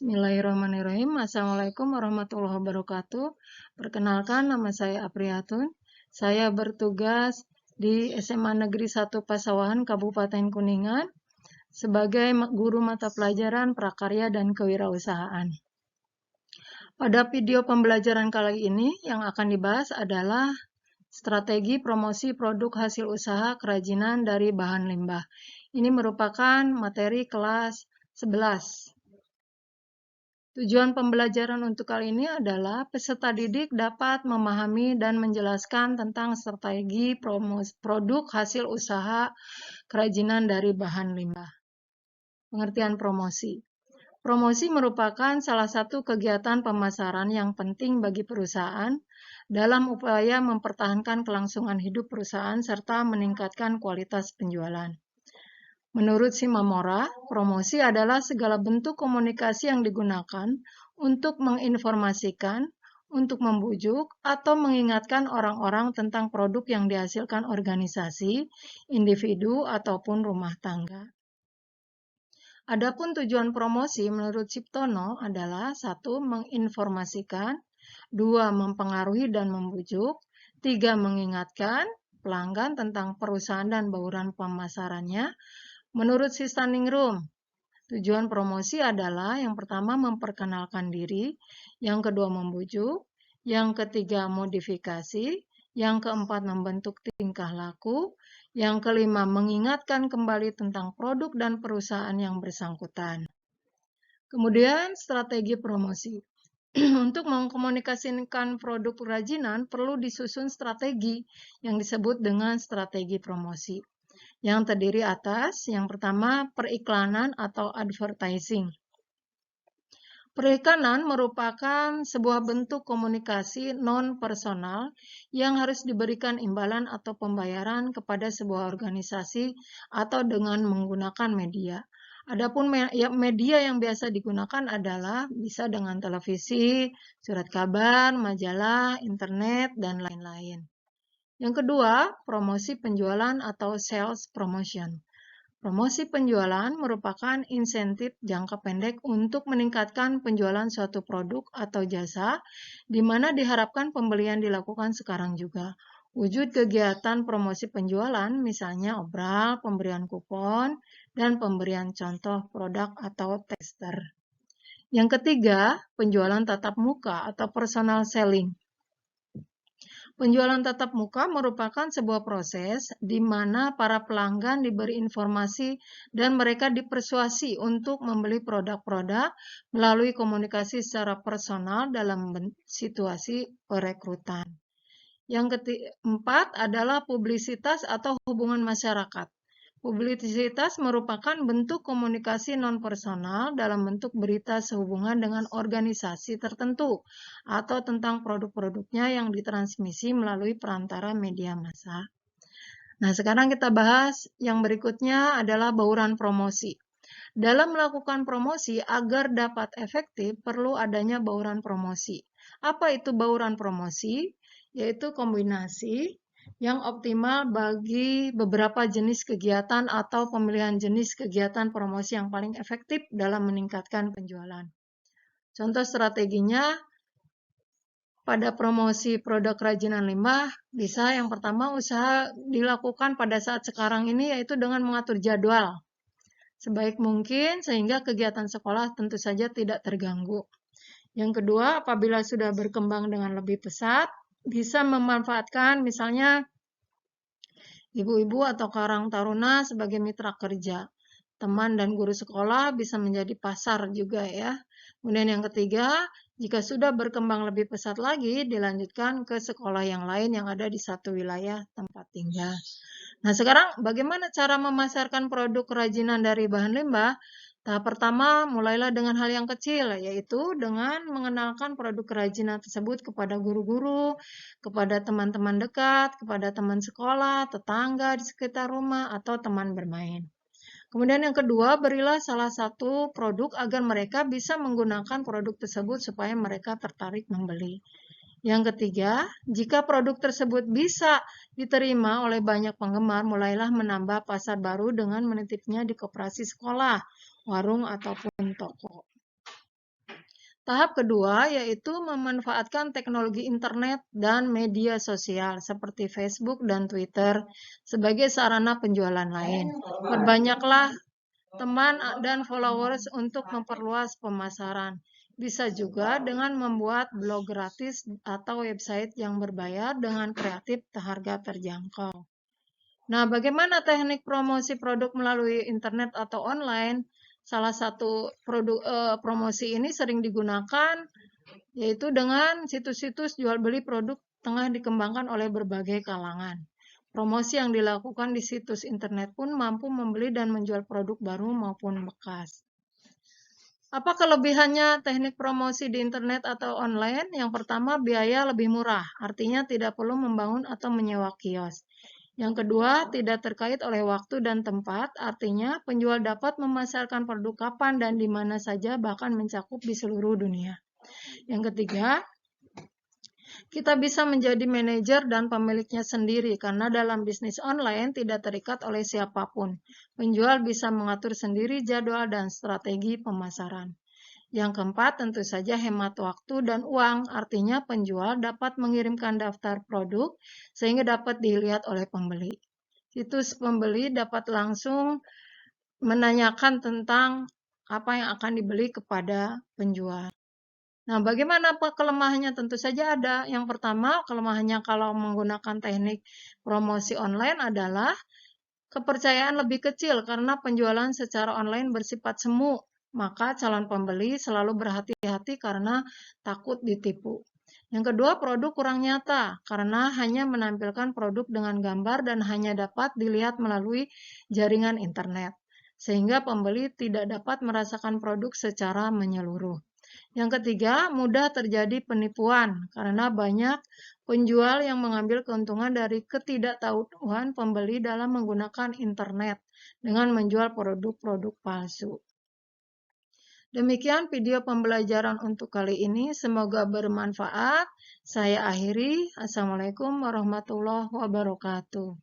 Bismillahirrahmanirrahim. Assalamualaikum warahmatullahi wabarakatuh. Perkenalkan, nama saya Apriyatun. Saya bertugas di SMA Negeri 1 Pasawahan, Kabupaten Kuningan, sebagai guru mata pelajaran prakarya dan kewirausahaan. Pada video pembelajaran kali ini, yang akan dibahas adalah strategi promosi produk hasil usaha kerajinan dari bahan limbah. Ini merupakan materi kelas 11. Tujuan pembelajaran untuk kali ini adalah peserta didik dapat memahami dan menjelaskan tentang strategi produk hasil usaha kerajinan dari bahan limbah. Pengertian promosi. Promosi merupakan salah satu kegiatan pemasaran yang penting bagi perusahaan dalam upaya mempertahankan kelangsungan hidup perusahaan serta meningkatkan kualitas penjualan. Menurut Shimamura, promosi adalah segala bentuk komunikasi yang digunakan untuk menginformasikan, untuk membujuk, atau mengingatkan orang-orang tentang produk yang dihasilkan organisasi, individu, ataupun rumah tangga. Adapun tujuan promosi menurut Ciptono adalah 1. Menginformasikan, 2. Mempengaruhi dan membujuk, 3. Mengingatkan pelanggan tentang perusahaan dan bauran pemasarannya. Menurut si Standing Room, tujuan promosi adalah yang pertama memperkenalkan diri, yang kedua membujuk, yang ketiga modifikasi, yang keempat membentuk tingkah laku, yang kelima mengingatkan kembali tentang produk dan perusahaan yang bersangkutan. Kemudian strategi promosi. Untuk mengkomunikasikan produk kerajinan perlu disusun strategi yang disebut dengan strategi promosi. Yang terdiri atas, yang pertama periklanan atau advertising. Periklanan merupakan sebuah bentuk komunikasi non-personal yang harus diberikan imbalan atau pembayaran kepada sebuah organisasi atau dengan menggunakan media. Adapun media yang biasa digunakan adalah bisa dengan televisi, surat kabar, majalah, internet, dan lain-lain. Yang kedua, promosi penjualan atau sales promotion. Promosi penjualan merupakan insentif jangka pendek untuk meningkatkan penjualan suatu produk atau jasa, di mana diharapkan pembelian dilakukan sekarang juga. Wujud kegiatan promosi penjualan misalnya obral, pemberian kupon, dan pemberian contoh produk atau tester. Yang ketiga, penjualan tatap muka atau personal selling. Penjualan tatap muka merupakan sebuah proses di mana para pelanggan diberi informasi dan mereka dipersuasi untuk membeli produk-produk melalui komunikasi secara personal dalam situasi perekrutan. Yang keempat adalah publisitas atau hubungan masyarakat. Publisitas merupakan bentuk komunikasi non-personal dalam bentuk berita sehubungan dengan organisasi tertentu atau tentang produk-produknya yang ditransmisi melalui perantara media massa. Nah, sekarang kita bahas yang berikutnya adalah bauran promosi. Dalam melakukan promosi agar dapat efektif perlu adanya bauran promosi. Apa itu bauran promosi? Yaitu kombinasi yang optimal bagi beberapa jenis kegiatan atau pemilihan jenis kegiatan promosi yang paling efektif dalam meningkatkan penjualan. Contoh strateginya pada promosi produk kerajinan limbah bisa yang pertama usaha dilakukan pada saat sekarang ini yaitu dengan mengatur jadwal sebaik mungkin sehingga kegiatan sekolah tentu saja tidak terganggu. Yang kedua, apabila sudah berkembang dengan lebih pesat, bisa memanfaatkan misalnya ibu-ibu atau karang taruna sebagai mitra kerja. Teman dan guru sekolah bisa menjadi pasar juga ya. Kemudian yang ketiga, jika sudah berkembang lebih pesat lagi, dilanjutkan ke sekolah yang lain yang ada di satu wilayah tempat tinggal. Nah, sekarang bagaimana cara memasarkan produk kerajinan dari bahan limbah? Tahap pertama, mulailah dengan hal yang kecil, yaitu dengan mengenalkan produk kerajinan tersebut kepada guru-guru, kepada teman-teman dekat, kepada teman sekolah, tetangga di sekitar rumah, atau teman bermain. Kemudian yang kedua, berilah salah satu produk agar mereka bisa menggunakan produk tersebut supaya mereka tertarik membeli. Yang ketiga, jika produk tersebut bisa diterima oleh banyak penggemar, mulailah menambah pasar baru dengan menitipnya di koperasi sekolah, warung, ataupun toko. Tahap kedua yaitu memanfaatkan teknologi internet dan media sosial seperti Facebook dan Twitter sebagai sarana penjualan lain. Perbanyaklah teman dan followers untuk memperluas pemasaran. Bisa juga dengan membuat blog gratis atau website yang berbayar dengan kreatif harga terjangkau. Nah, bagaimana teknik promosi produk melalui internet atau online? Salah satu promosi ini sering digunakan yaitu dengan situs-situs jual beli produk tengah dikembangkan oleh berbagai kalangan. Promosi yang dilakukan di situs internet pun mampu membeli dan menjual produk baru maupun bekas. Apa kelebihannya teknik promosi di internet atau online? Yang pertama, biaya lebih murah, artinya tidak perlu membangun atau menyewa kios. Yang kedua, tidak terkait oleh waktu dan tempat, artinya penjual dapat memasarkan produk kapan dan di mana saja, bahkan mencakup di seluruh dunia. Yang ketiga, kita bisa menjadi manajer dan pemiliknya sendiri karena dalam bisnis online tidak terikat oleh siapapun. Penjual bisa mengatur sendiri jadwal dan strategi pemasaran. Yang keempat, tentu saja hemat waktu dan uang, artinya penjual dapat mengirimkan daftar produk sehingga dapat dilihat oleh pembeli. Situs pembeli dapat langsung menanyakan tentang apa yang akan dibeli kepada penjual. Nah, bagaimana kelemahannya? Tentu saja ada. Yang pertama, kelemahannya kalau menggunakan teknik promosi online adalah kepercayaan lebih kecil karena penjualan secara online bersifat semu. Maka calon pembeli selalu berhati-hati karena takut ditipu. Yang kedua, produk kurang nyata karena hanya menampilkan produk dengan gambar dan hanya dapat dilihat melalui jaringan internet. Sehingga pembeli tidak dapat merasakan produk secara menyeluruh. Yang ketiga, mudah terjadi penipuan karena banyak penjual yang mengambil keuntungan dari ketidaktahuan pembeli dalam menggunakan internet dengan menjual produk-produk palsu. Demikian video pembelajaran untuk kali ini. Semoga bermanfaat. Saya akhiri. Assalamualaikum warahmatullahi wabarakatuh.